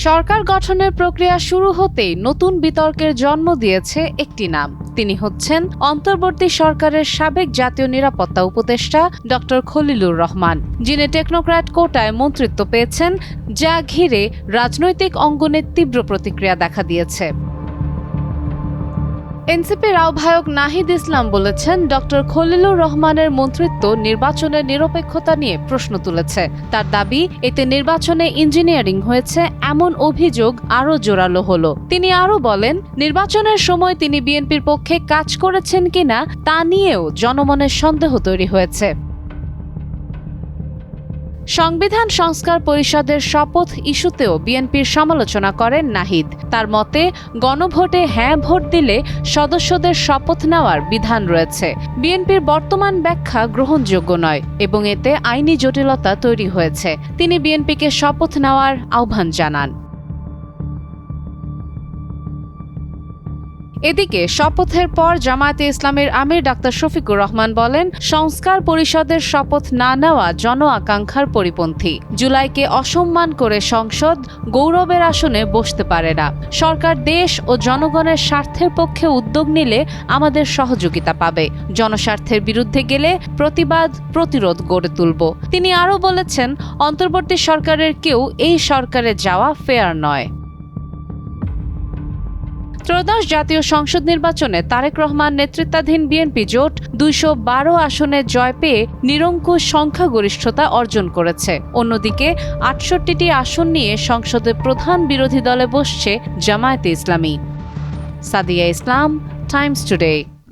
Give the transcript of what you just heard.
সরকার গঠনের প্রক্রিয়া শুরু হতেই নতুন বিতর্কের জন্ম দিয়েছে একটি নাম। তিনি হচ্ছেন অন্তর্বর্তী সরকারের সাবেক জাতীয় নিরাপত্তা উপদেষ্টা ডক্টর খলিলুর রহমান, যিনি টেকনোক্র্যাট কোটায় মন্ত্রিত্ব পেয়েছেন, যা ঘিরে রাজনৈতিক অঙ্গনে তীব্র প্রতিক্রিয়া দেখা দিয়েছে। এনসিপির আহ্বায়ক নাহিদ ইসলাম বলেছেন, ডক্টর খলিলুর রহমানের মন্ত্রিত্ব নির্বাচনের নিরপেক্ষতা নিয়ে প্রশ্ন তুলেছে। তার দাবি, এতে নির্বাচনে ইঞ্জিনিয়ারিং হয়েছে এমন অভিযোগ আরও জোরালো হলো। তিনি আরও বলেন, নির্বাচনের সময় তিনি বিএনপির পক্ষে কাজ করেছেন কিনা তা নিয়েও জনমনের সন্দেহ তৈরি হয়েছে। সংবিধান সংস্কার পরিষদের শপথ ইস্যুতেও বিএনপির সমালোচনা করেন নাহিদ। তার মতে, গণভোটে হ্যাঁ ভোট দিলে সদস্যদের শপথ নেওয়ার বিধান রয়েছে। বিএনপির বর্তমান ব্যাখ্যা গ্রহণযোগ্য নয় এবং এতে আইনি জটিলতা তৈরি হয়েছে। তিনি বিএনপিকে শপথ নেওয়ার আহ্বান জানান। এদিকে শপথের পর জামায়াতে ইসলামের আমির ডাক্তার শফিকুর রহমান বলেন, সংস্কার পরিষদের শপথ না নেওয়া জন আকাঙ্ক্ষার পরিপন্থী। জুলাইকে অসম্মান করে সংসদ গৌরবের আসনে বসতে পারে না। সরকার দেশ ও জনগণের স্বার্থের পক্ষে উদ্যোগ নিলে আমাদের সহযোগিতা পাবে। জনস্বার্থের বিরুদ্ধে গেলে প্রতিবাদ প্রতিরোধ গড়ে তুলব। তিনি আরও বলেছেন, অন্তর্বর্তী সরকারের কেউ এই সরকারে যাওয়া ফেয়ার নয়। ত্রয়োদশ জাতীয় সংসদ নির্বাচনে তারেক রহমান নেতৃত্বাধীন বিএনপি জোট ২১২ আসনে জয় পেয়ে নিরঙ্কুশ সংখ্যাগরিষ্ঠতা অর্জন করেছে। অন্যদিকে ৬৮টি আসন নিয়ে সংসদে প্রধান বিরোধী দলে বসছে জামায়াতে ইসলামী। সাদিয়া ইসলাম, টাইমস টুডে।